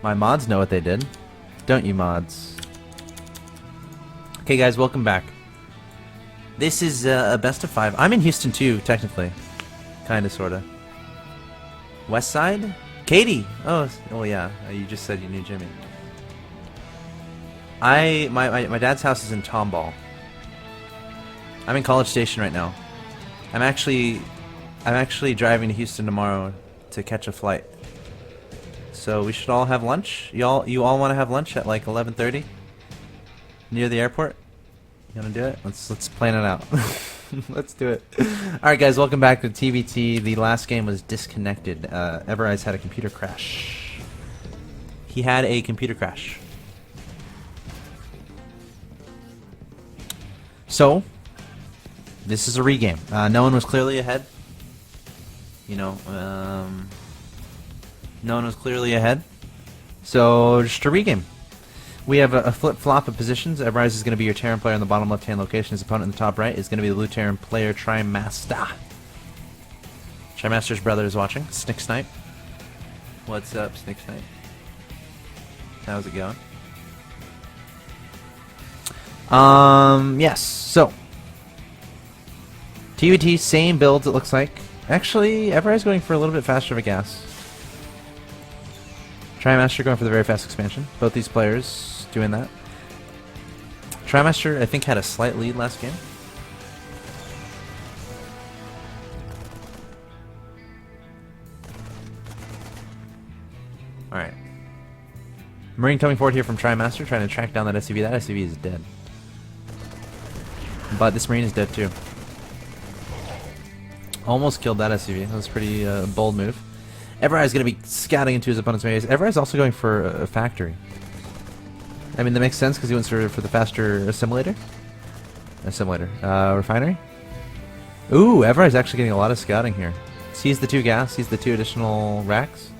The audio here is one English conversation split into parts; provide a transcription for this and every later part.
My mods know what they did. Don't you, mods? Okay, guys, welcome back. This is a best of 5. I'm in Houston too, technically. Kinda, sorta. West Side? Katie! Oh yeah. You just said you knew Jimmy. My dad's house is in Tomball. I'm in College Station right now. I'm actually driving to Houston tomorrow to catch a flight. So we should all have lunch. You all want to have lunch at like 11:30 near the airport? You want to do it? Let's plan it out. Let's do it. All right, guys, welcome back to TBT. The last game was disconnected. Everise had a computer crash. He had a computer crash. So this is a regame. No one was clearly ahead. You know, no one was clearly ahead. So just a regame. We have a flip-flop of positions. Everise is going to be your Terran player in the bottom left-hand location. His opponent in the top right is going to be the blue Terran player, Trimaster. Trimaster's brother is watching. Snick Snipe. What's up, Snick Snipe? How's it going? Yes, so. TVT, same builds it looks like. Actually, Everise going for a little bit faster of a gas. Trimaster going for the very fast expansion. Both these players doing that. Trimaster, I think, had a slight lead last game. Alright. Marine coming forward here from Trimaster, trying to track down that SCV. That SCV is dead. But this Marine is dead too. Almost killed that SCV. That was a pretty bold move. Everise is going to be scouting into his opponent's base. Everise is also going for a factory. I mean, that makes sense because he went for the faster assimilator. Refinery. Ooh, Everise is actually getting a lot of scouting here. Sees the 2 gas, sees the 2 additional racks.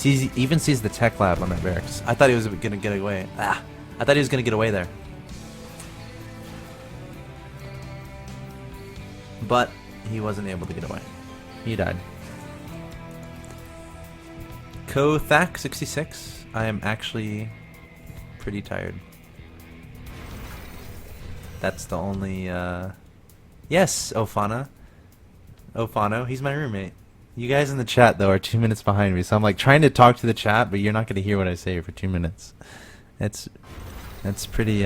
Even sees the tech lab on that barracks. I thought he was going to get away. I thought he was going to get away there. But he wasn't able to get away. He died. Kothak66. I am actually pretty tired. That's the only, yes, Ohana. Ohana, he's my roommate. You guys in the chat, though, are 2 minutes behind me, so I'm like trying to talk to the chat, but you're not going to hear what I say for 2 minutes. That's pretty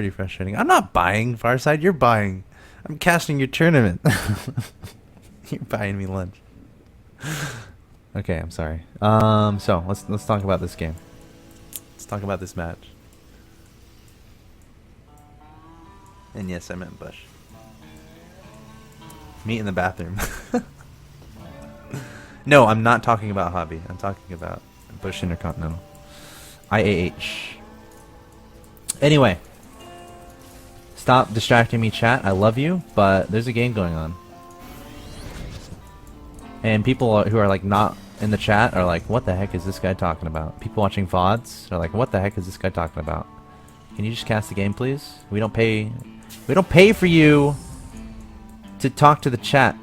frustrating. I'm not buying, Farside, you're buying. I'm casting your tournament. You're buying me lunch. Okay, I'm sorry. So let's talk about this game. Let's talk about this match. And yes, I meant Bush. Meet in the bathroom. No, I'm not talking about hobby. I'm talking about Bush Intercontinental. IAH. Anyway. Stop distracting me, chat. I love you, but there's a game going on. And people who are like not in the chat are like, what the heck is this guy talking about? People watching VODs are like, what the heck is this guy talking about? Can you just cast the game, please? We don't pay for you to talk to the chat.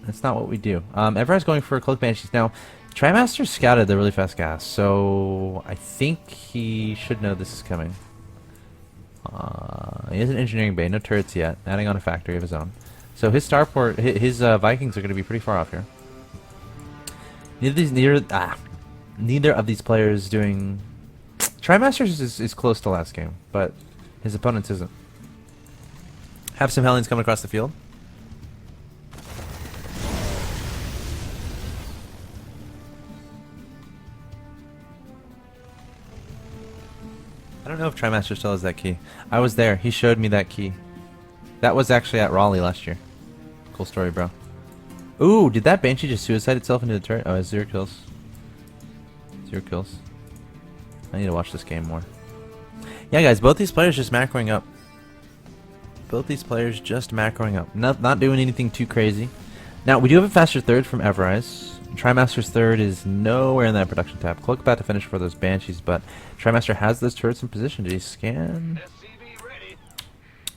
That's not what we do. Everyone's going for Cloak Banshees. Now, Trimaster scouted the really fast gas, so I think he should know this is coming. He has an engineering bay, no turrets yet, adding on a factory of his own. So his starport, his Vikings are going to be pretty far off here. Neither of these players doing. Trimaster's is close to last game, but his opponent's isn't. Have some Hellions coming across the field. I don't know if Trimaster still has that key. I was there. He showed me that key. That was actually at Raleigh last year. Cool story, bro. Ooh, did that Banshee just suicide itself into the turret? Oh, it has 0 kills. 0 kills. I need to watch this game more. Yeah, guys, both these players just macroing up. Both these players just macroing up. Not doing anything too crazy. Now, we do have a faster third from Everise. Trimaster's third is nowhere in that production tab. Cloak about to finish for those Banshees, but Trimaster has those turrets in position. Did he scan?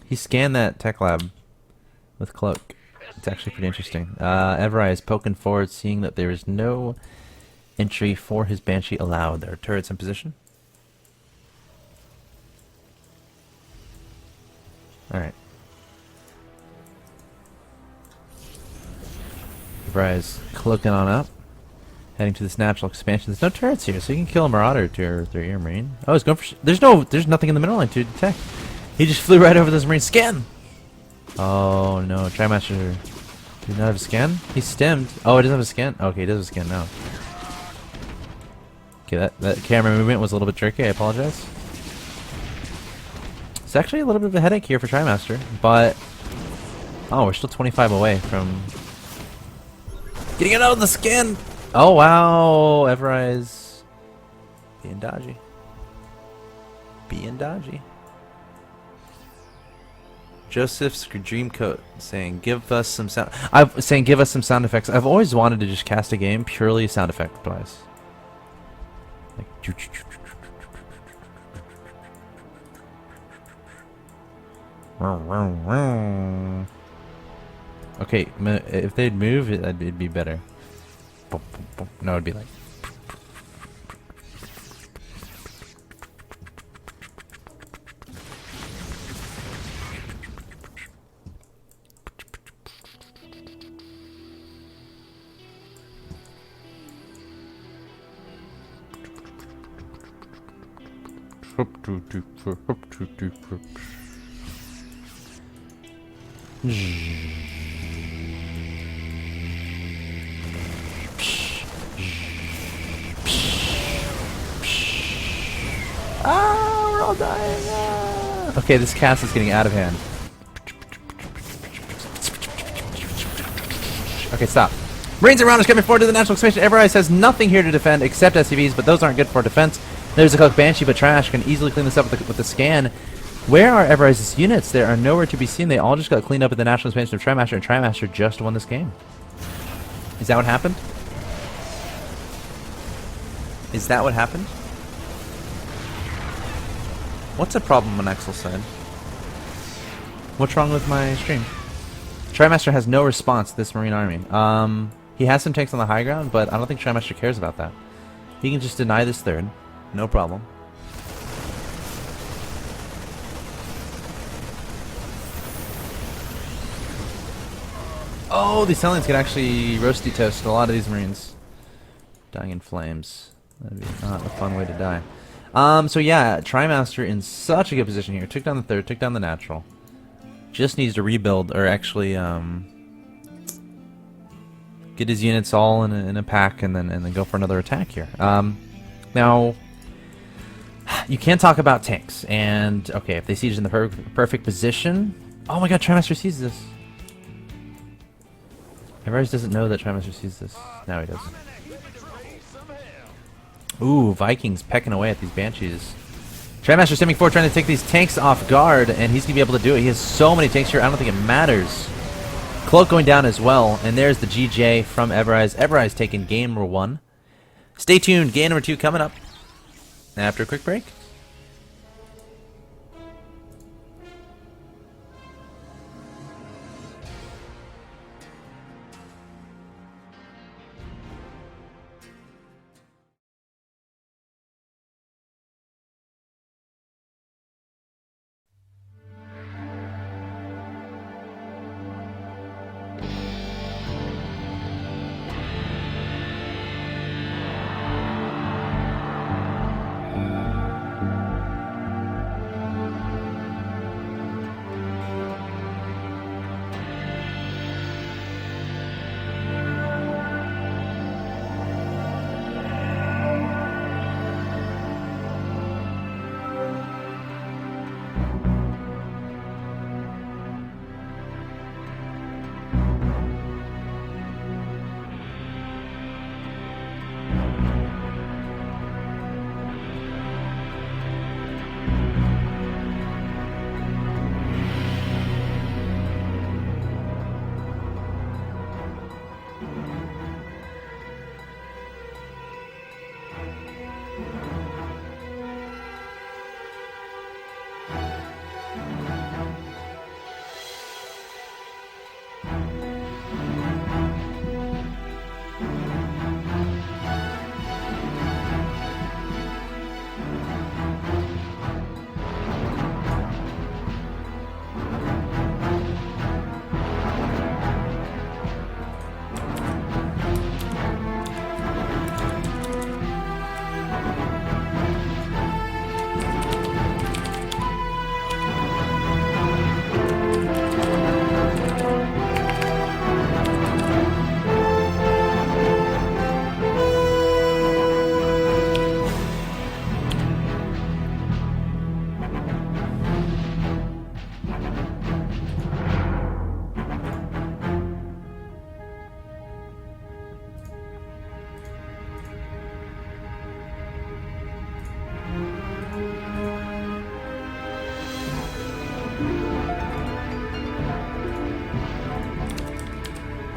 He scanned that tech lab with Cloak. It's actually pretty interesting. Everize poking forward, seeing that there is no Entry for his Banshee allowed. There are turrets in position. Alright. Everize cloaking on up. Heading to this natural expansion. There's no turrets here, so you can kill a Marauder to their ear Marine. Oh, he's going for... there's nothing in the middle line to detect. He just flew right over this Marine. Scan! Oh no, Trimaster... Did he not have a scan? He's stemmed. Oh, he doesn't have a scan? Okay, he does have a scan now. Okay, that camera movement was a little bit tricky. I apologize. It's actually a little bit of a headache here for Trimaster, but... oh, we're still 25 away from... getting it out of the scan! Oh, wow! Everise... being dodgy. Being dodgy. Joseph's Dreamcoat saying, "Give us some sound." Give us some sound effects. I've always wanted to just cast a game purely sound effect wise. Like, okay, if they'd move, it'd be better. No, it'd be like. Ah, we're all dying. Ah. Okay, this cast is getting out of hand. Okay, stop. Marines around us coming forward to the natural expansion. Everise has nothing here to defend except SCVs, but those aren't good for defense. There's a Cloak Banshee, but Trash can easily clean this up with the scan. Where are Everize's units? They are nowhere to be seen. They all just got cleaned up at the national expansion of Trimaster, and Trimaster just won this game. Is that what happened? Is that what happened? What's a problem on Axel's side? What's wrong with my stream? Trimaster has no response to this Marine army. He has some tanks on the high ground, but I don't think Trimaster cares about that. He can just deny this third. No problem. Oh, these Hellions can actually roasty toast a lot of these Marines. Dying in flames. That'd be not a fun way to die. So yeah, Trimaster in such a good position here. Took down the third, took down the natural. Just needs to rebuild, or actually get his units all in a pack and then go for another attack here. Now, you can't talk about tanks, and okay, if they siege in the perfect position. Oh my god, Trimaster sees this. Everise doesn't know that Trimaster sees this. Now he does. Ooh, Vikings pecking away at these Banshees. Trimaster stemming forward, trying to take these tanks off guard, and he's going to be able to do it. He has so many tanks here, I don't think it matters. Cloak going down as well, and there's the GJ from Everise. Everise taking game number 1. Stay tuned, game number 2 coming up after a quick break.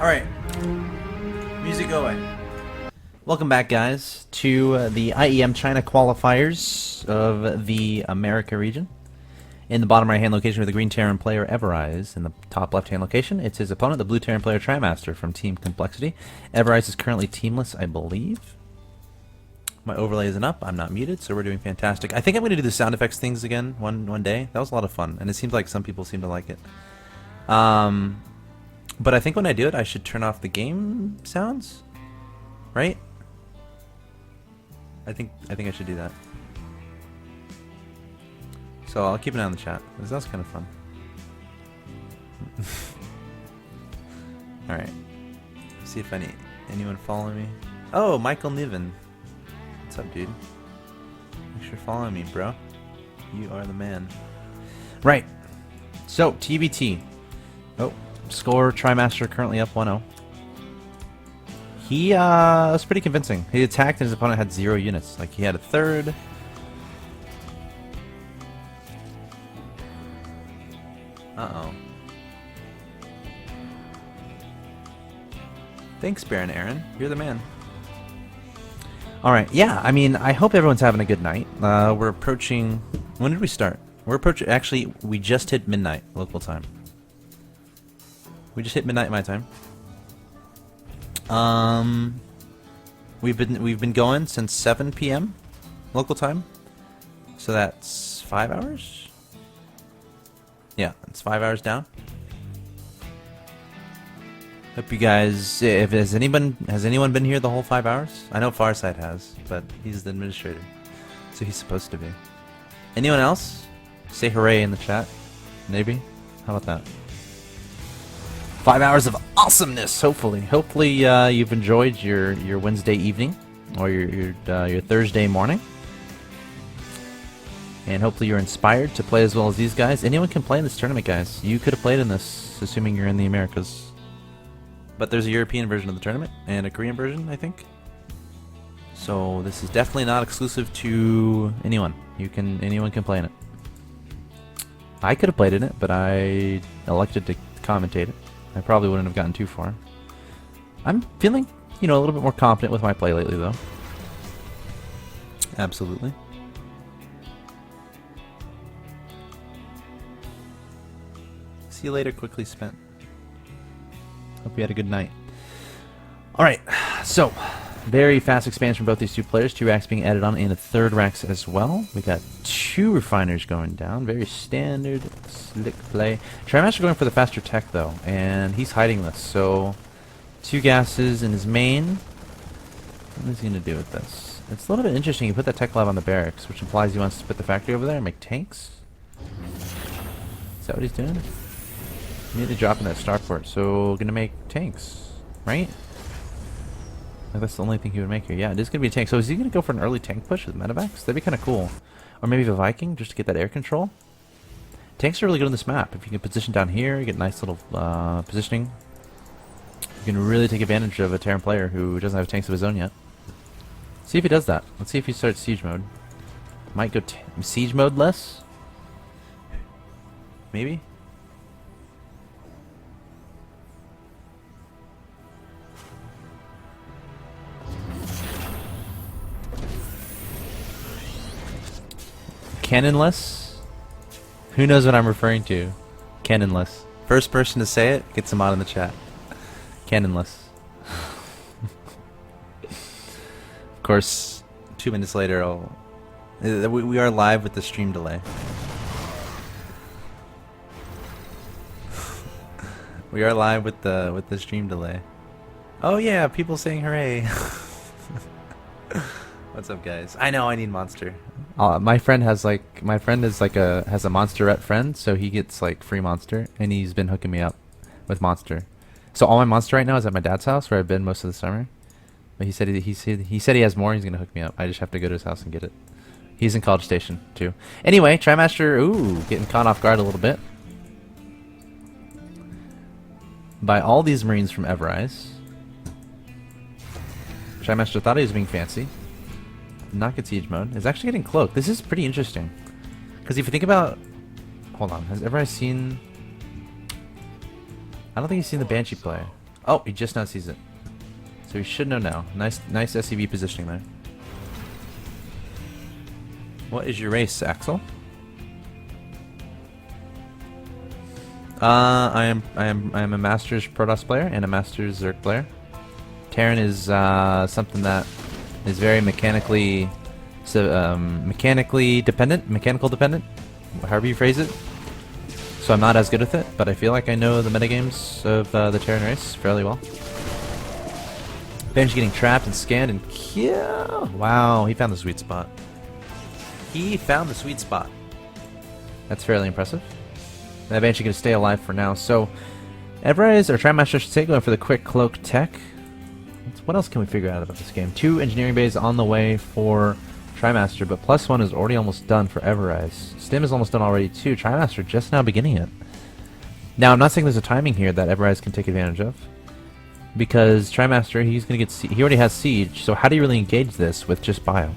Alright. Music go away. Welcome back, guys, to the IEM China qualifiers of the America region. In the bottom right-hand location with the green Terran player Everize. In the top left-hand location, it's his opponent, the blue Terran player Trimaster from Team Complexity. Everize is currently teamless, I believe. My overlay isn't up. I'm not muted, so we're doing fantastic. I think I'm going to do the sound effects things again one day. That was a lot of fun, and it seems like some people seem to like it. But I think when I do it, I should turn off the game sounds, right? I think I should do that. So I'll keep an eye on the chat. That was kind of fun. All right. See if anyone follow me. Oh, Michael Niven. What's up, dude? Thanks for following me, bro. You are the man. Right. So TBT. Oh, score Trimaster currently up 1-0. He was pretty convincing. He attacked and his opponent had 0 units. Like he had a third. Uh-oh. Thanks, Baron Aaron. You're the man. Alright, yeah, I mean, I hope everyone's having a good night. We're approaching... When did we start? We're approaching... Actually, we just hit midnight, local time. We just hit midnight my time. We've been going since 7 p.m. local time. So that's 5 hours? Yeah, it's 5 hours down. Hope you guys... has anyone been here the whole 5 hours? I know Farsight has, but he's the administrator, so he's supposed to be. Anyone else? Say hooray in the chat. Maybe? How about that? 5 hours of awesomeness, hopefully. Hopefully you've enjoyed your Wednesday evening or your Thursday morning. And hopefully you're inspired to play as well as these guys. Anyone can play in this tournament, guys. You could have played in this, assuming you're in the Americas. But there's a European version of the tournament, and a Korean version, I think. So this is definitely not exclusive to anyone. Anyone can play in it. I could have played in it, but I elected to commentate it. I probably wouldn't have gotten too far. I'm feeling, a little bit more confident with my play lately, though. Absolutely. See you later, quickly spent. Hope you had a good night. Alright, so very fast expansion from both these two players. 2 racks being added on and a 3rd racks as well. We got 2 refiners going down. Very standard, slick play. Trimaster going for the faster tech though, and he's hiding this. So 2 gases in his main. What is he going to do with this? It's a little bit interesting. He put that tech lab on the barracks, which implies he wants to put the factory over there and make tanks. Is that what he's doing? Immediately dropping that starport, so gonna make tanks, right? That's the only thing he would make here. Yeah, it is gonna be a tank. So is he gonna go for an early tank push with medevacs? That'd be kind of cool. Or maybe the Viking, just to get that air control. Tanks are really good on this map. If you can position down here, you get nice little positioning. You can really take advantage of a Terran player who doesn't have tanks of his own yet. See if he does that. Let's see if he starts siege mode. Might go siege mode less. Maybe. Cannonless? Who knows what I'm referring to? Cannonless. First person to say it gets a mod in the chat. Cannonless. Of course, 2 minutes later, we are live with the stream delay. We are live with the stream delay. Oh yeah, people saying hooray. What's up, guys? I know I need monster. My friend has has a monsterette friend, so he gets like free monster, and he's been hooking me up with monster. So all my monster right now is at my dad's house, where I've been most of the summer. But he said he has more. He's gonna hook me up. I just have to go to his house and get it. He's in College Station too. Anyway, Trimaster, ooh, getting caught off guard a little bit by all these Marines from Everise. Trimaster thought he was being fancy. Not get siege mode. It's actually getting cloaked. This is pretty interesting. Because if you think about... Hold on. Has Everise seen... I don't think he's seen the Banshee play. Oh, he just now sees it. So he should know now. Nice SCV positioning there. What is your race, Axel? I am a Masters Protoss player and a Masters Zerg player. Terran is something that is very mechanically mechanical dependent, however you phrase it. So I'm not as good with it, but I feel like I know the metagames of the Terran race fairly well. Ben's getting trapped and scanned and killed. Wow, he found the sweet spot. He found the sweet spot. That's fairly impressive. That Banshee going to stay alive for now. So, Everise, or Trimaster, should say, going for the quick cloak tech. What else can we figure out about this game? 2 engineering bays on the way for Trimaster, but +1 is already almost done for Everise. Stim is almost done already too. Trimaster just now beginning it. Now, I'm not saying there's a timing here that Everise can take advantage of, because Trimaster, he's going to get he already has Siege, so how do you really engage this with just Bio?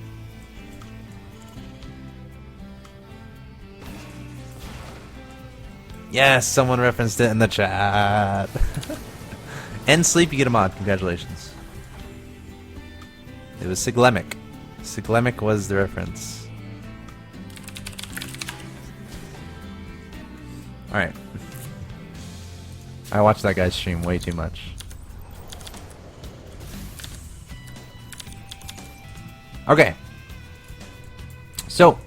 Yes, someone referenced it in the chat. End sleep, you get a mod. Congratulations. It was Siglemic. Siglemic was the reference. Alright. I watched that guy's stream way too much. Okay. So,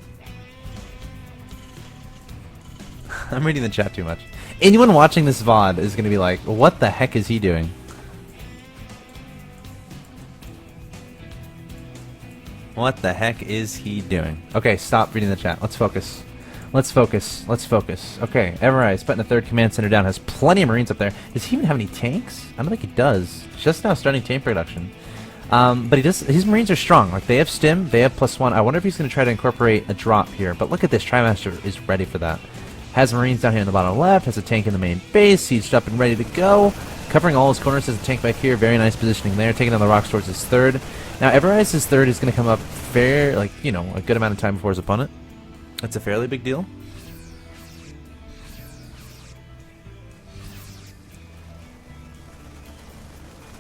I'm reading the chat too much. Anyone watching this VOD is going to be like, what the heck is he doing? What the heck is he doing? Okay, stop reading the chat. Let's focus. Let's focus. Let's focus. Okay, Everise putting a 3rd command center down. Has plenty of Marines up there. Does he even have any tanks? I don't think he does. Just now starting tank production. But he does. His Marines are strong. Like, they have Stim. They have +1. I wonder if he's going to try to incorporate a drop here. But look at this. Trimaster is ready for that. Has Marines down here in the bottom left, has a tank in the main base, sieged up and ready to go. Covering all his corners, has a tank back here, very nice positioning there, taking down the rocks towards his 3rd. Now, Everize's 3rd is going to come up a good amount of time before his opponent. That's a fairly big deal.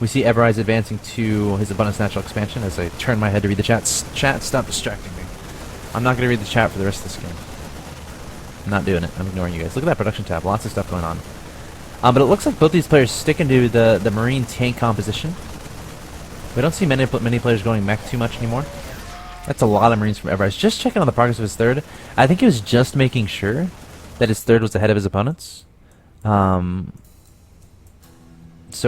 We see Everize advancing to his Abundance Natural Expansion as I turn my head to read the chat. Chat, stop distracting me. I'm not going to read the chat for the rest of this game. I'm not doing it. I'm ignoring you guys. Look at that production tab. Lots of stuff going on. But it looks like both these players sticking to the Marine tank composition. We don't see many players going mech too much anymore. That's a lot of Marines from Everise. Just checking on the progress of his 3rd. I think he was just making sure that his 3rd was ahead of his opponents. So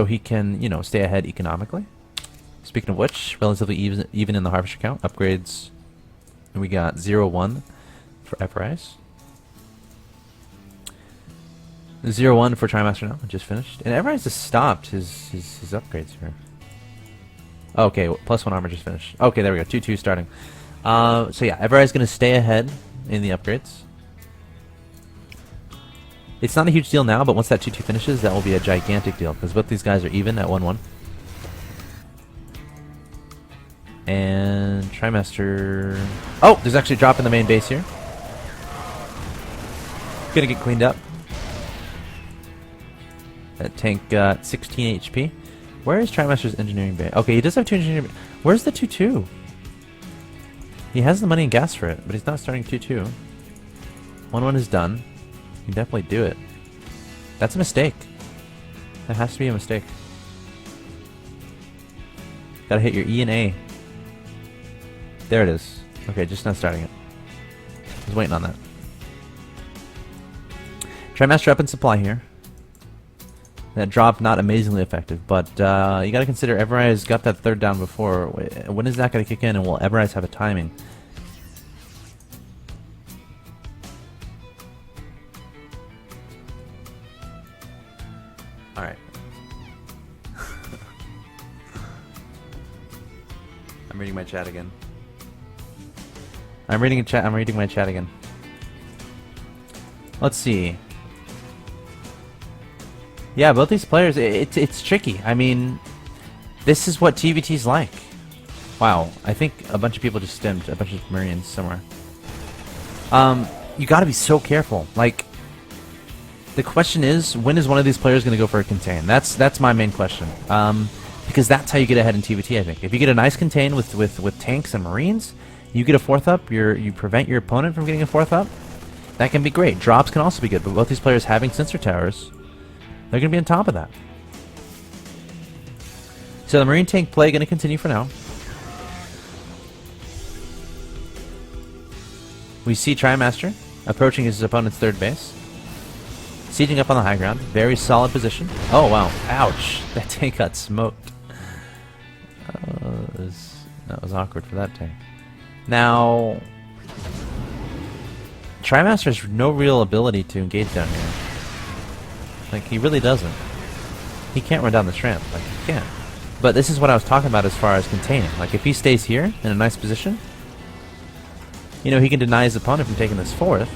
he can, stay ahead economically. Speaking of which, relatively even in the Harvester count. Upgrades, we got 0-1 for Everise. 0-1 for Trimaster now, just finished. And Everise has stopped his upgrades here. Okay, +1 armor just finished. Okay, there we go, 2-2 starting. So yeah, Everise is going to stay ahead in the upgrades. It's not a huge deal now, but once that 2-2 finishes, that will be a gigantic deal, because both these guys are even at 1-1. And Trimaster... Oh, there's actually a drop in the main base here. Gonna get cleaned up. That tank got 16 HP. Where is Trimaster's engineering bay? Okay, he does have 2 engineering bay. Where's the 2-2? He has the money and gas for it, but he's not starting 2-2. 1-1 is done. You can definitely do it. That's a mistake. That has to be a mistake. Gotta hit your E and A. There it is. Okay, just not starting it. I was waiting on that. Trimaster up in supply here. That drop not amazingly effective, but you gotta consider Everise got that 3rd down before. When is that gonna kick in, and will Everise have a timing? Alright. I'm reading my chat again. I'm reading my chat again. Let's see. Yeah, both these players, it's tricky. I mean, this is what TVT's like. Wow, I think a bunch of people just stemmed a bunch of Marines somewhere. You gotta be so careful. Like, The question is, when is one of these players going to go for a contain? That's my main question. Because that's how you get ahead in TVT, I think. If you get a nice contain with tanks and marines, you get a 4th up, you prevent your opponent from getting a 4th up. That can be great. Drops can also be good, but both these players having sensor towers, they're going to be on top of that. So the marine tank play going to continue for now. We see Trimaster approaching his opponent's 3rd base. Sieging up on the high ground. Very solid position. Oh, wow. Ouch. That tank got smoked. That was awkward for that tank. Now, Trimaster has no real ability to engage down here. Like, he really doesn't. He can't run down this ramp. Like, he can't. But this is what I was talking about as far as containing. Like, if he stays here in a nice position, you know, he can deny his opponent from taking this 4th.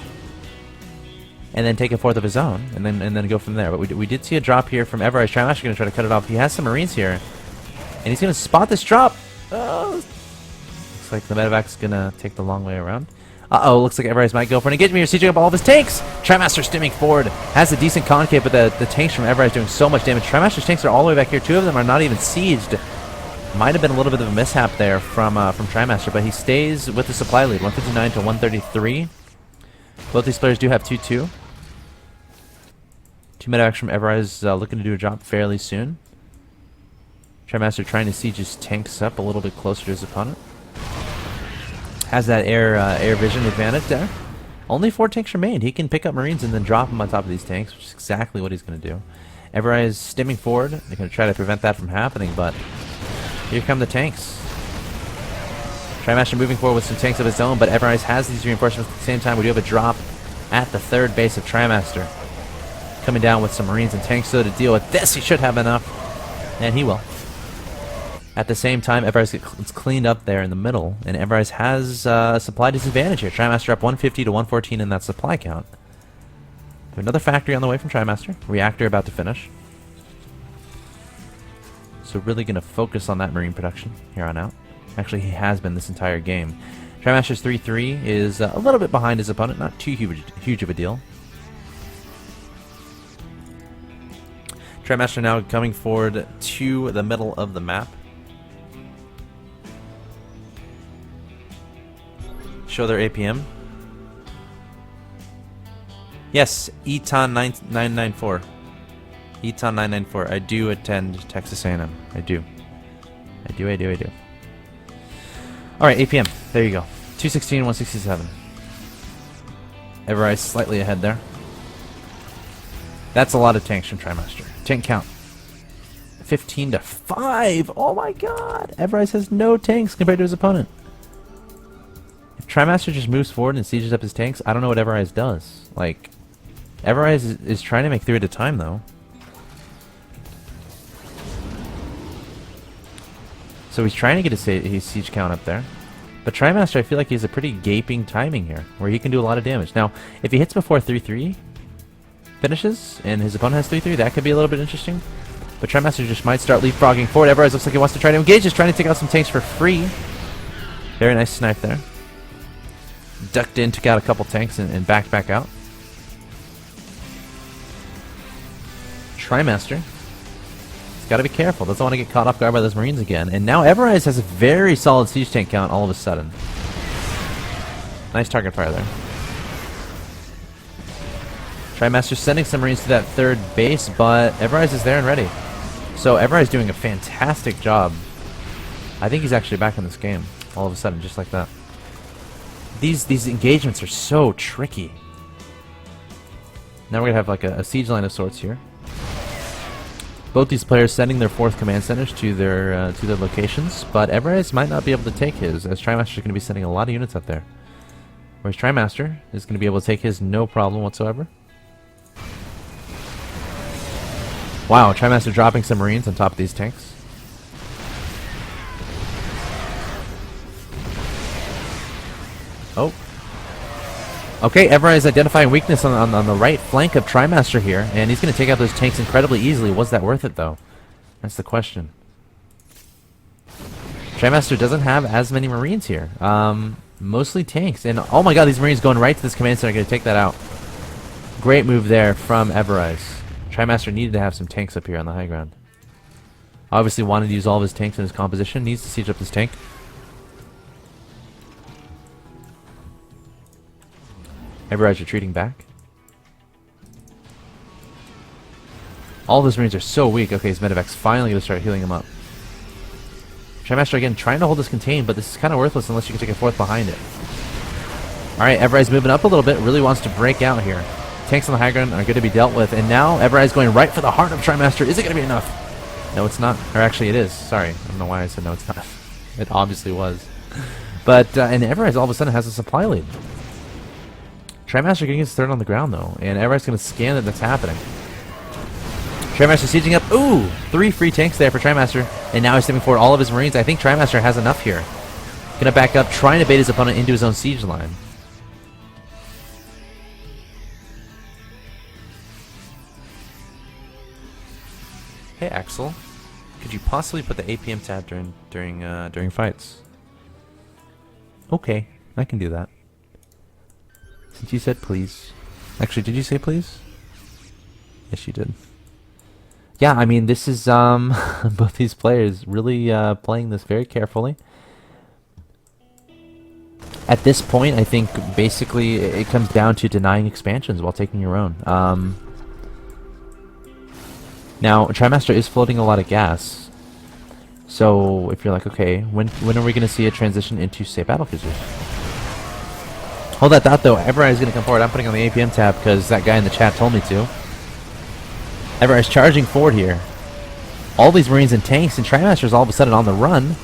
And then take a 4th of his own, and then go from there. But we did see a drop here from Everise. Trimaster going to try to cut it off. He has some marines here, and he's going to spot this drop. Oh, looks like the medevac's going to take the long way around. Looks like Everise might go for an engagement here, sieging up all of his tanks. Trimaster stimming forward, has a decent concave, but the tanks from Everise doing so much damage. Trimaster's tanks are all the way back here. 2 of them are not even sieged. Might have been a little bit of a mishap there from Trimaster, but he stays with the supply lead, 159 to 133. Both these players do have 2-2. 2 medevacs from Everise looking to do a drop fairly soon. Trimaster trying to siege his tanks up a little bit closer to his opponent. Has that air vision advantage there. Only 4 tanks remain. He can pick up marines and then drop them on top of these tanks, which is exactly what he's going to do. Everise stimming forward. They're going to try to prevent that from happening, but here come the tanks. Trimaster moving forward with some tanks of his own, but Everise has these reinforcements at the same time. We do have a drop at the 3rd base of Trimaster. Coming down with some marines and tanks, so to deal with this, he should have enough. And he will. At the same time, Everise gets cleaned up there in the middle, and Everise has a supply disadvantage here. Trimaster up 150 to 114 in that supply count. Another factory on the way from Trimaster. Reactor about to finish. So really going to focus on that marine production here on out. Actually, he has been this entire game. Trimaster's 3-3 is a little bit behind his opponent. Not too huge of a deal. Trimaster now coming forward to the middle of the map. Show their APM. Yes, Eton 994. Eton 994. I do attend Texas A&M. I do. Alright, APM. There you go. 216, 167. Everise slightly ahead there. That's a lot of tanks from Trimaster. Tank count. 15 to 5. Oh my god. Everise has no tanks compared to his opponent. If Trimaster just moves forward and sieges up his tanks, I don't know what Everise does. Like, Everise is trying to make 3 at a time, though. So he's trying to get his siege count up there. But Trimaster, I feel like he has a pretty gaping timing here, where he can do a lot of damage. Now, if he hits before 3-3 finishes, and his opponent has 3-3, that could be a little bit interesting. But Trimaster just might start leapfrogging forward. Everise looks like he wants to try to engage, just trying to take out some tanks for free. Very nice snipe there. Ducked in, took out a couple tanks, and backed back out. Trimaster. Got to be careful. Doesn't want to get caught off guard by those marines again. And now Everise has a very solid siege tank count all of a sudden. Nice target fire there. Trimaster sending some marines to that 3rd base, but Everise is there and ready. So Everise doing a fantastic job. I think he's actually back in this game all of a sudden, just like that. These engagements are so tricky. Now we're going to have like a siege line of sorts here. Both these players sending their 4th command centers to their locations, but Everise might not be able to take his, as Trimaster is going to be sending a lot of units up there. Whereas Trimaster is going to be able to take his no problem whatsoever. Wow, Trimaster dropping some marines on top of these tanks. Oh. Okay, Everise identifying weakness on the right flank of Trimaster here, and he's going to take out those tanks incredibly easily. Was that worth it, though? That's the question. Trimaster doesn't have as many marines here. Mostly tanks. And, oh my god, these marines going right to this command center are going to take that out. great move there from Everize. Trimaster needed to have some tanks up here on the high ground. Obviously wanted to use all of his tanks in his composition. Needs to siege up this tank. Everise retreating back. All of his marines are so weak. Okay, his medevac's finally going to start healing him up. Trimaster again trying to hold this contained, but this is kind of worthless unless you can take a fourth behind it. Alright, Everise moving up a little bit. Really wants to break out here. Tanks on the high ground are going to be dealt with. And now Everise going right for the heart of Trimaster. Is it going to be enough? No, it's not. Or actually, it is. Sorry. I don't know why I said no, it's not. It obviously was. But, and Everise all of a sudden has a supply lead. Trimaster getting his third on the ground, though. And Everise going to scan that that's happening. Trimaster sieging up. Ooh! 3 free tanks there for Trimaster. And now he's stepping forward all of his marines. I think Trimaster has enough here. Gonna back up, trying to bait his opponent into his own siege line. Hey Axel, could you possibly put the APM tab during fights? Okay, I can do that. Since you said please. Actually, did you say please? Yes, you did. Yeah, I mean, this is both these players really playing this very carefully. At this point, I think basically it comes down to denying expansions while taking your own. Now, Trimaster is floating a lot of gas. So, if you're like, okay, when are we going to see a transition into, say, battle cruisers? Hold that thought, though. Everise is going to come forward. I'm putting on the APM tab because that guy in the chat told me to. Everise charging forward here. All these marines and tanks, and Trimaster's all of a sudden on the run.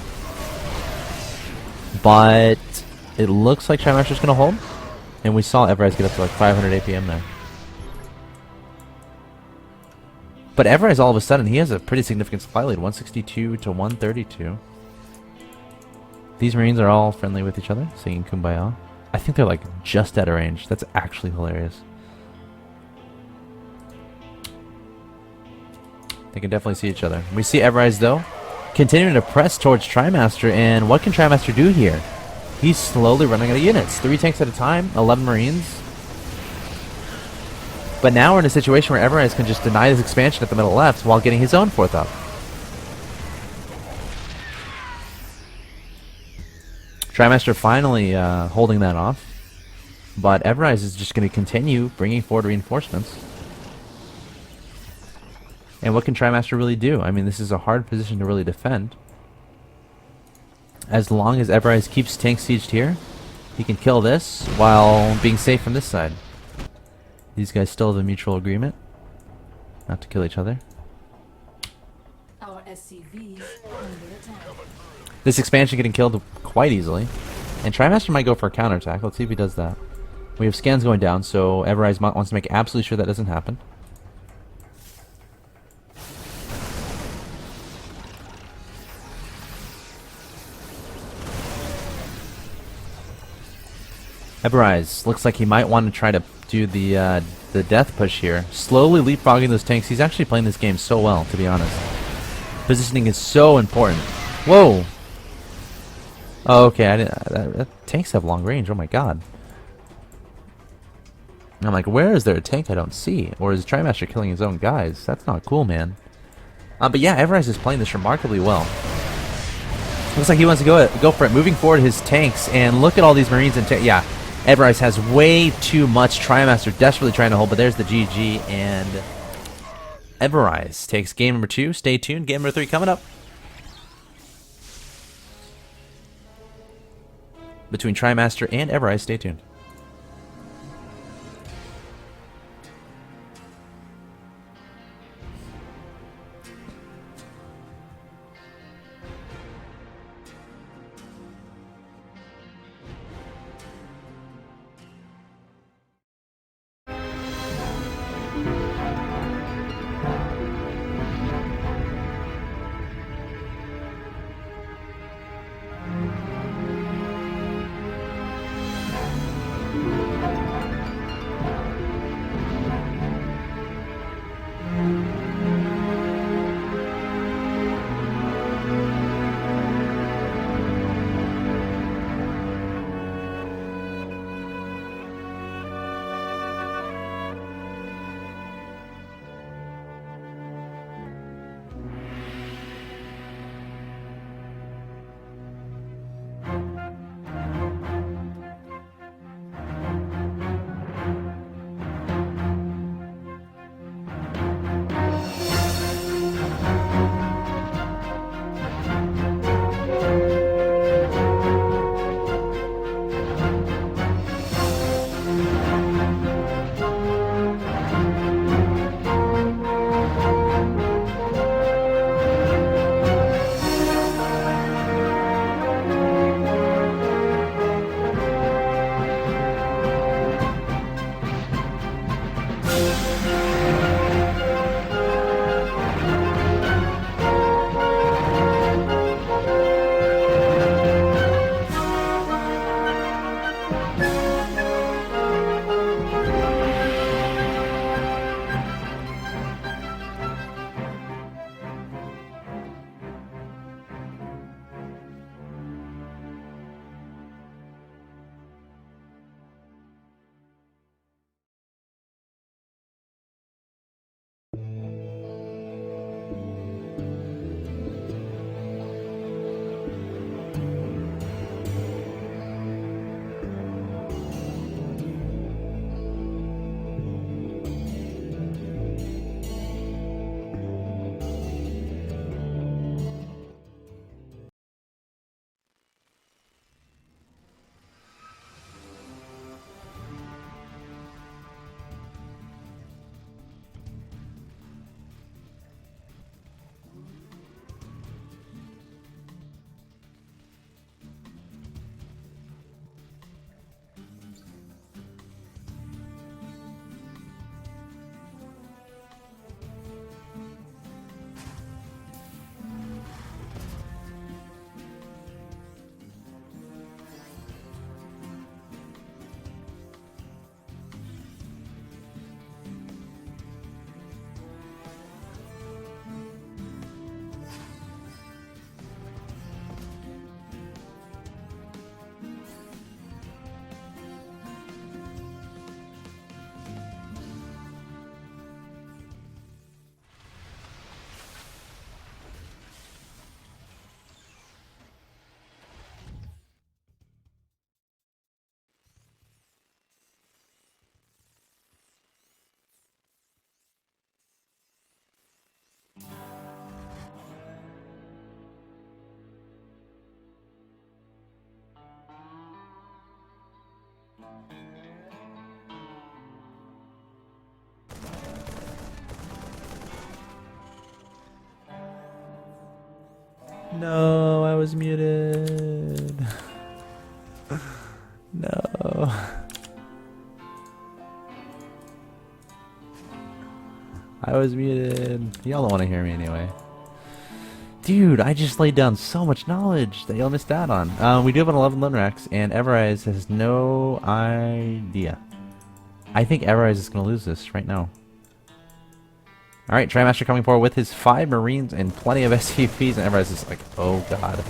But it looks like Trimaster's going to hold. And we saw Everise get up to like 500 APM there. But Everise, all of a sudden, he has a pretty significant supply lead, 162 to 132. These marines are all friendly with each other, singing Kumbaya. I think they're like just out of range. That's actually hilarious. They can definitely see each other. We see Everise, though, continuing to press towards Trimaster, and what can Trimaster do here? He's slowly running out of units. 3 tanks at a time, 11 marines. But now we're in a situation where Everise can just deny his expansion at the middle left while getting his own 4th up. Trimaster finally holding that off. But Everise is just going to continue bringing forward reinforcements. And what can Trimaster really do? I mean, this is a hard position to really defend. As long as Everise keeps tank sieged here, he can kill this while being safe from this side. These guys still have a mutual agreement not to kill each other. Our SCVs under attack. This expansion getting killed quite easily. And Trimaster might go for a counterattack. Let's see if he does that. We have scans going down, so Everise wants to make absolutely sure that doesn't happen. Everise looks like he might want to try to do the death push here. Slowly leapfrogging those tanks. He's actually playing this game so well, to be honest. Positioning is so important. Whoa! Oh, okay, I didn't. Tanks have long range. Oh my god. I'm like, where is there a tank I don't see? Or is Trimaster killing his own guys? That's not cool, man. But yeah, Everise is playing this remarkably well. Looks like he wants to go for it. Moving forward his tanks, and look at all these marines and yeah. Everise has way too much. Trimaster desperately trying to hold, but there's the GG, and Everise takes game number 2. Stay tuned. Game number 3 coming up. Between Trimaster and Everise, stay tuned. No, I was muted. No. I was muted. Y'all don't want to hear me anyway. Dude, I just laid down so much knowledge that y'all missed out on. We do have an 11 Lone Racks, and Everize has no idea. I think Everise is going to lose this right now. Alright, Trimaster coming forward with his 5 Marines and plenty of SCPs, and Everise is like, oh god,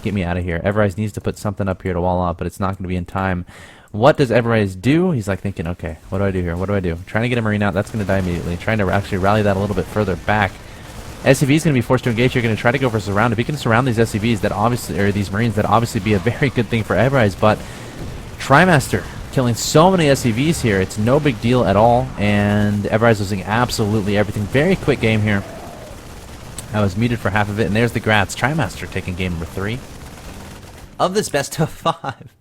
get me out of here. Everise needs to put something up here to wall off, but it's not going to be in time. What does Everise do? He's like thinking, okay, what do I do here? What do I do? Trying to get a Marine out, that's going to die immediately. Trying to actually rally that a little bit further back. SCV is going to be forced to engage. You're going to try to go for a surround. If you can surround these SCVs, that obviously, or these Marines, that obviously be a very good thing for Everise, but Trimaster killing so many SCVs here, it's no big deal at all, and Everise losing absolutely everything. Very quick game here. I was muted for half of it, and there's the Grats. Trimaster taking game number 3 of this best of 5.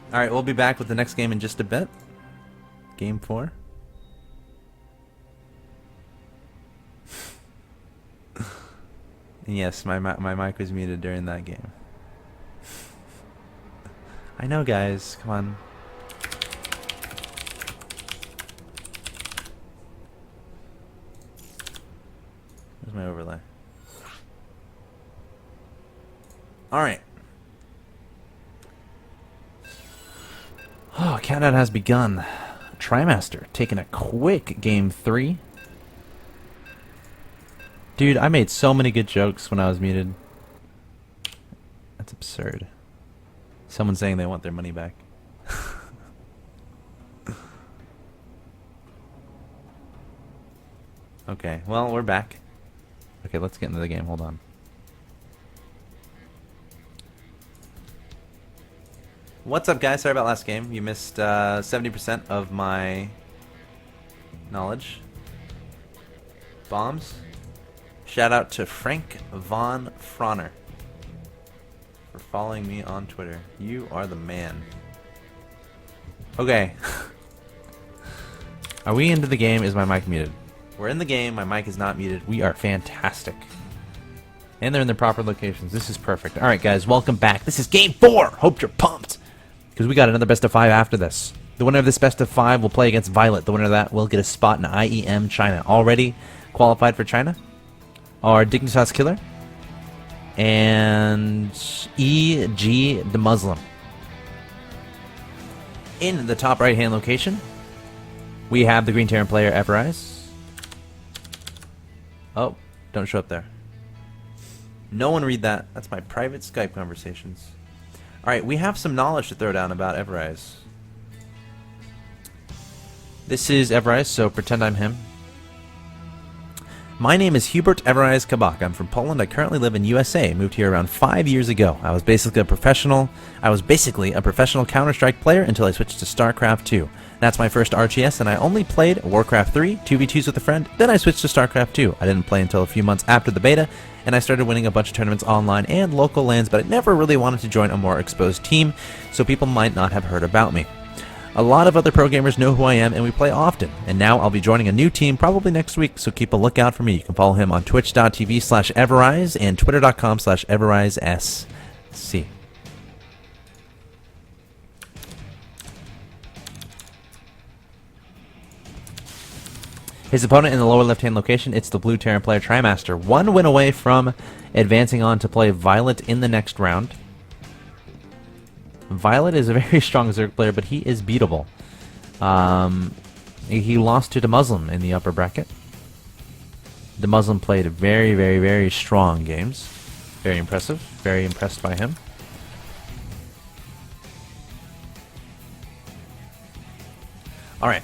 Alright, we'll be back with the next game in just a bit. Game 4. And yes, my mic was muted during that game. I know, guys. Come on. Where's my overlay? Alright. Oh, countdown has begun. Trimaster taking a quick game 3. Dude, I made so many good jokes when I was muted. That's absurd. Someone saying they want their money back. Okay, well, we're back. Okay, let's get into the game. Hold on. What's up, guys? Sorry about last game. You missed 70% of my knowledge. Bombs. Shout out to Frank Von Froner for following me on Twitter. You are the man. Okay. Are we into the game? Is my mic muted? We're in the game. My mic is not muted. We are fantastic. And they're in the proper locations. This is perfect. Alright, guys. Welcome back. This is game 4. Hope you're pumped, because we got another best of 5 after this. The winner of this best of 5 will play against Violet. The winner of that will get a spot in IEM China. Already qualified for China are Decisive Killer and E.G. the Muslim. In the top right hand location, we have the Green Terran player Everize. Oh, don't show up there. No one read that. That's my private Skype conversations. Alright, we have some knowledge to throw down about Everise. This is Everise, so pretend I'm him. My name is Hubert Everise Kabak. I'm from Poland. I currently live in USA. Moved here around 5 years ago. I was basically a professional Counter-Strike player until I switched to StarCraft 2. That's my first RTS, and I only played Warcraft 3, 2v2s with a friend, then I switched to StarCraft 2. I didn't play until a few months after the beta, and I started winning a bunch of tournaments online and local lands, but I never really wanted to join a more exposed team, so people might not have heard about me. A lot of other pro gamers know who I am, and we play often, and now I'll be joining a new team probably next week, so keep a lookout for me. You can follow him on twitch.tv/Everise and twitter.com/EverizeSC. His opponent in the lower left-hand location, it's the blue Terran player Trimaster. 1 win away from advancing on to play Violet in the next round. Violet is a very strong Zerg player, but he is beatable. He lost to the Muslim in the upper bracket. The Muslim played very, very, very strong games. Very impressive. Very impressed by him. Alright.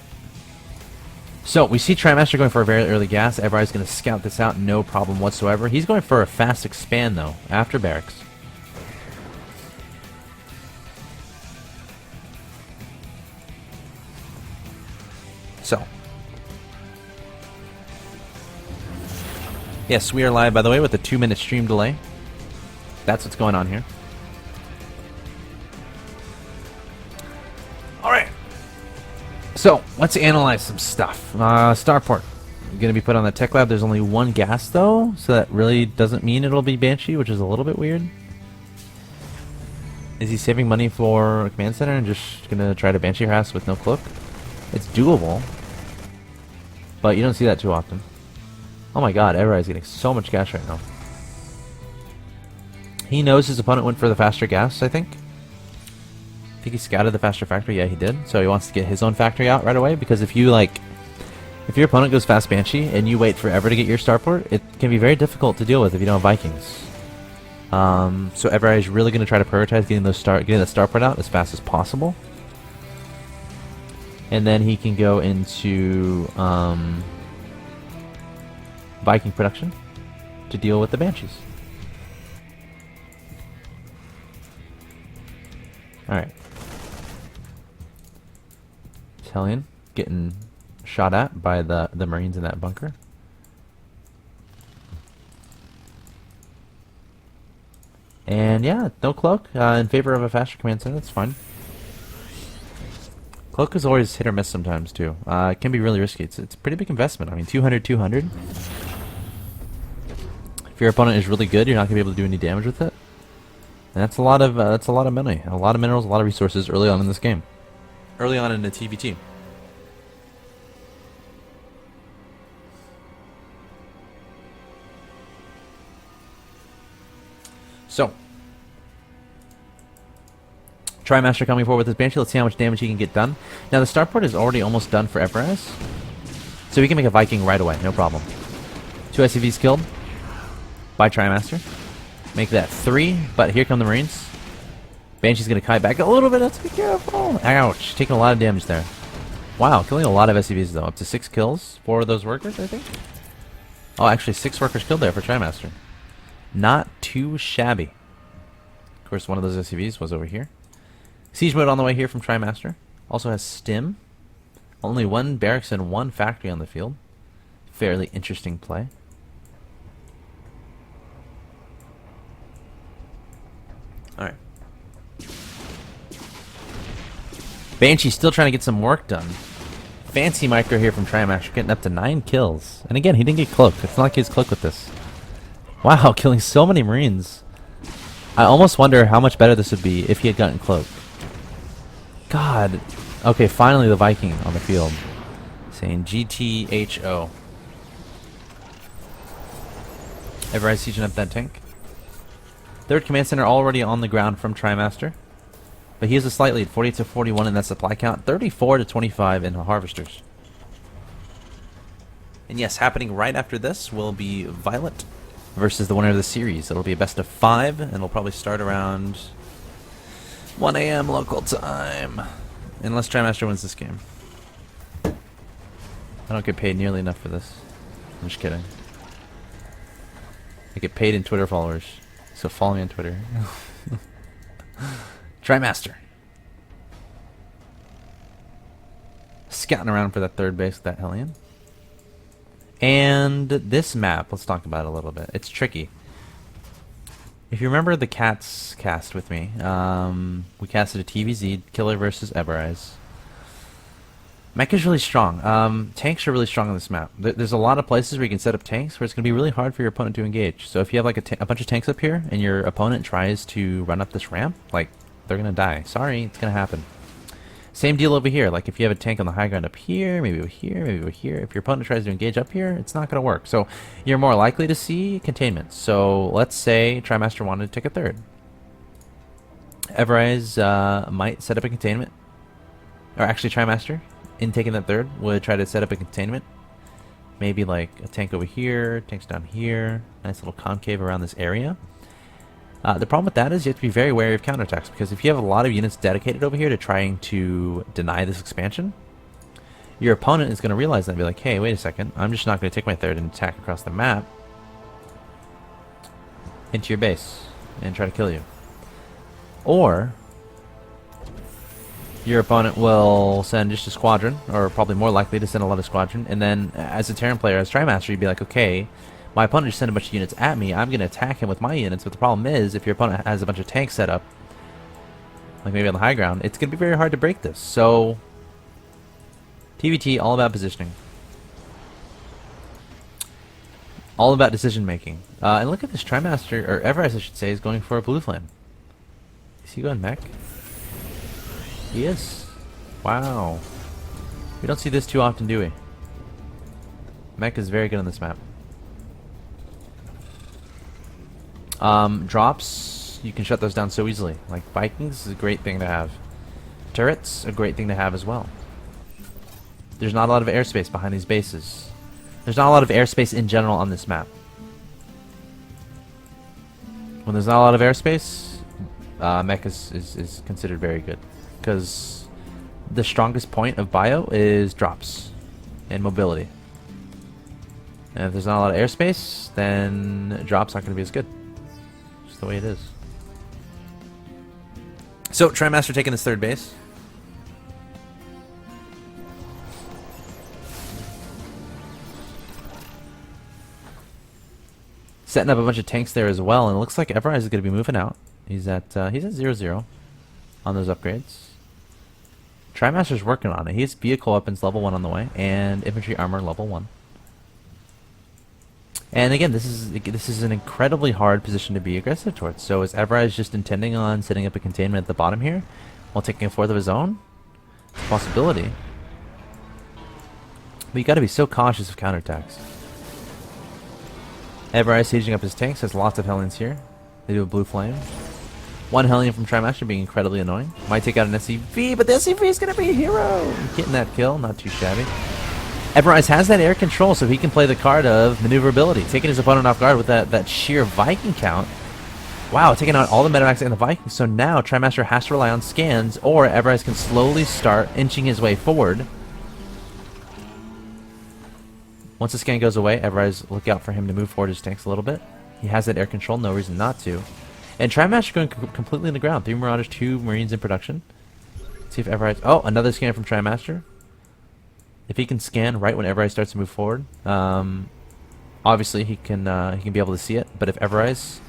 So we see Trimaster going for a very early gas. Everybody's going to scout this out, no problem whatsoever. He's going for a fast expand though, after barracks. So. Yes, we are live by the way with a 2-minute stream delay. That's what's going on here. Alright. So, let's analyze some stuff. Starport. Going to be put on the tech lab. There's only one gas, though, so that really doesn't mean it'll be Banshee, which is a little bit weird. Is he saving money for a command center and just going to try to Banshee harass with no cloak? It's doable, but you don't see that too often. Oh my god, Everise is getting so much gas right now. He knows his opponent went for the faster gas, I think. I think he scouted the faster factory. Yeah, he did. So he wants to get his own factory out right away, because if you if your opponent goes fast Banshee and you wait forever to get your starport, it can be very difficult to deal with if you don't have Vikings. So Everise is really going to try to prioritize getting that starport out as fast as possible, and then he can go into Viking production to deal with the Banshees. Alright. Italian getting shot at by the Marines in that bunker. And yeah, no cloak in favor of a faster command center. That's fine. Cloak is always hit or miss sometimes too. It can be really risky. It's a pretty big investment. I mean, 200. If your opponent is really good, you're not gonna be able to do any damage with it. And that's a lot of money, a lot of minerals, a lot of resources early on in this game, early on in the TVT. So, Trimaster coming forward with his Banshee. Let's see how much damage he can get done. Now the starport is already almost done for Everise, so he can make a Viking right away, no problem. 2 SCVs killed by Trimaster. Make that 3, but here come the Marines. Banshee's gonna kite back a little bit. Let's be careful. Ouch, taking a lot of damage there. Wow, killing a lot of SCVs though. Up to 6 kills for those workers, I think. Oh, actually 6 workers killed there for Trimaster. Not too shabby. Of course, one of those SCVs was over here. Siege mode on the way here from Trimaster. Also has stim. Only 1 barracks and 1 factory on the field. Fairly interesting play. Alright. Banshee still trying to get some work done. Fancy micro here from Trimaster, getting up to 9 kills. And again, he didn't get cloaked. It's not like he's cloaked with this. Wow, killing so many Marines. I almost wonder how much better this would be if he had gotten cloaked. God. Okay, finally the Viking on the field. Saying GTHO. Everrise sieging up that tank. 3rd command center already on the ground from Trimaster. But he has a slight lead, 48-41 in that supply count, 34-25 in harvesters. And yes, happening right after this will be Violet versus the winner of the series. It'll be a best of 5, and it'll probably start around 1 AM local time. Unless Trimaster wins this game. I don't get paid nearly enough for this. I'm just kidding. I get paid in Twitter followers. So follow me on Twitter. Trimaster. Scouting around for that 3rd base with that Hellion. And this map, let's talk about it a little bit. It's tricky. If you remember the Cats cast with me, we casted a TVZ, Killer versus Everise. Mech is really strong. Tanks are really strong on this map. There's a lot of places where you can set up tanks where it's going to be really hard for your opponent to engage. So if you have like a bunch of tanks up here and your opponent tries to run up this ramp, like, they're going to die. Sorry, it's going to happen. Same deal over here. Like if you have a tank on the high ground up here, maybe over here, maybe over here. If your opponent tries to engage up here, it's not going to work. So you're more likely to see containment. So let's say Trimaster wanted to take a 3rd. Everise might set up a containment. Or actually Trimaster, in taking that 3rd, would try to set up a containment. Maybe like a tank over here, tanks down here. Nice little concave around this area. The problem with that is you have to be very wary of counterattacks, because if you have a lot of units dedicated over here to trying to deny this expansion, your opponent is going to realize that and be like, hey, wait a second, I'm just not going to take my third and attack across the map into your base and try to kill you. Or your opponent will send just a squadron, or probably more likely to send a lot of squadron, and then as a Terran player, as Trimaster, you'd be like, okay, my opponent just sent a bunch of units at me, I'm going to attack him with my units, but the problem is, if your opponent has a bunch of tanks set up, like maybe on the high ground, it's going to be very hard to break this. So TVT, all about positioning. All about decision making. And look at this, Trimaster, or Everise I should say, is going for a blue flame. Is he going mech? He is. Wow. We don't see this too often, do we? Mech is very good on this map. Drops, you can shut those down so easily. Like Vikings is a great thing to have. Turrets, a great thing to have as well. There's not a lot of airspace behind these bases. There's not a lot of airspace in general on this map. When there's not a lot of airspace, mech is considered very good. Because the strongest point of bio is drops and mobility. And if there's not a lot of airspace, then drops aren't going to be as good. Just the way it is. So, Trimaster taking this third base. Setting up a bunch of tanks there as well, and it looks like Everise is going to be moving out. He's at 0-0 on those upgrades. Trimaster's working on it. He has vehicle weapons level 1 on the way, and infantry armor level 1. And again, this is an incredibly hard position to be aggressive towards. So is Everise just intending on setting up a containment at the bottom here, while taking a fourth of his own? It's a possibility. But you got to be so cautious of counterattacks. Everise sieging up his tanks, has lots of Hellions here. They do a blue flame. One Hellion from Trimaster being incredibly annoying. Might take out an SCV, but the SCV is going to be a hero! Getting that kill, not too shabby. Everise has that air control, so he can play the card of maneuverability, taking his opponent off guard with that sheer Viking count. Wow, taking out all the Metamax and the Vikings, so now Trimaster has to rely on scans, or Everise can slowly start inching his way forward. Once the scan goes away, Everise, look out for him to move forward his tanks a little bit. He has that air control, no reason not to. And Trimaster going completely in the ground. 3 Marauders, 2 Marines in production. See if Everise... Oh, another scan from Trimaster. If he can scan right when Everise starts to move forward, obviously he can be able to see it. But if Everise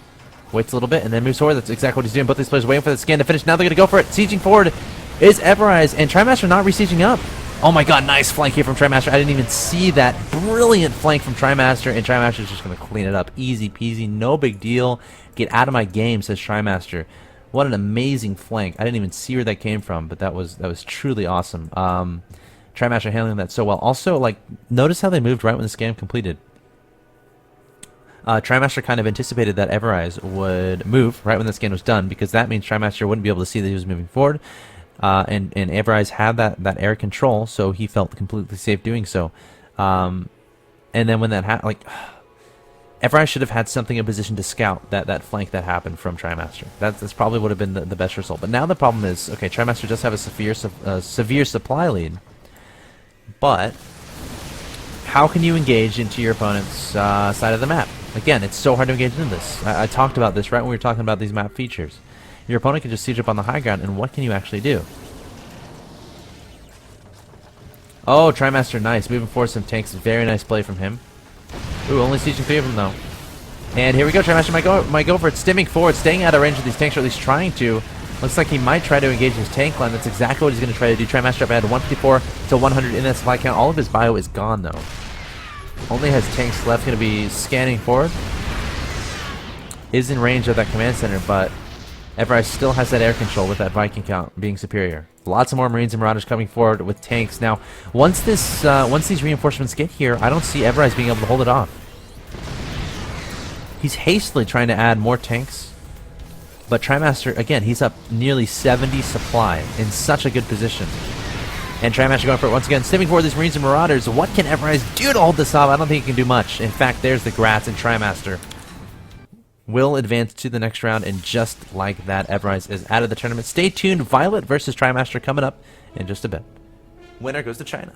waits a little bit and then moves forward, that's exactly what he's doing. Both these players waiting for the scan to finish. Now they're going to go for it. Sieging forward is Everise, and Trimaster not re-sieging up. Oh my god, nice flank here from Trimaster. I didn't even see that brilliant flank from Trimaster, and Trimaster's just going to clean it up. Easy peasy, no big deal. Get out of my game, says Trimaster. What an amazing flank. I didn't even see where that came from, but that was truly awesome. Trimaster handling that so well. Also, like, notice how they moved right when the scan completed. Trimaster kind of anticipated that Everise would move right when the scan was done, because that means Trimaster wouldn't be able to see that he was moving forward. And Everise had that air control, so he felt completely safe doing so. And then when that happened, like, Everise should have had something in position to scout that flank that happened from Trimaster. That's probably would have been the best result. But now the problem is, okay, Trimaster does have a severe supply lead, but how can you engage into your opponent's side of the map? Again, it's so hard to engage into this. I talked about this right when we were talking about these map features. Your opponent can just siege up on the high ground, and what can you actually do? Oh, Trimaster, nice. Moving forward some tanks. Very nice play from him. Ooh, only sieging 3 of them, though. And here we go. Trimaster might go for it. Stimming forward, staying out of range of these tanks, or at least trying to. Looks like he might try to engage his tank line. That's exactly what he's going to try to do. Trimaster up ahead, 154 to 100 in that supply count. All of his bio is gone, though. Only has tanks left. Going to be scanning forward. Is in range of that command center, but Everise still has that air control with that Viking count being superior. Lots of more Marines and Marauders coming forward with tanks. Now, once these reinforcements get here, I don't see Everise being able to hold it off. He's hastily trying to add more tanks. But Trimaster, again, he's up nearly 70 supply in such a good position. And Trimaster going for it once again, stimming forward these Marines and Marauders. What can Everise do to hold this up? I don't think he can do much. In fact, there's the Grats, and Trimaster will advance to the next round, and just like that, Everise is out of the tournament. Stay tuned. Violet versus Trimaster coming up in just a bit. Winner goes to China.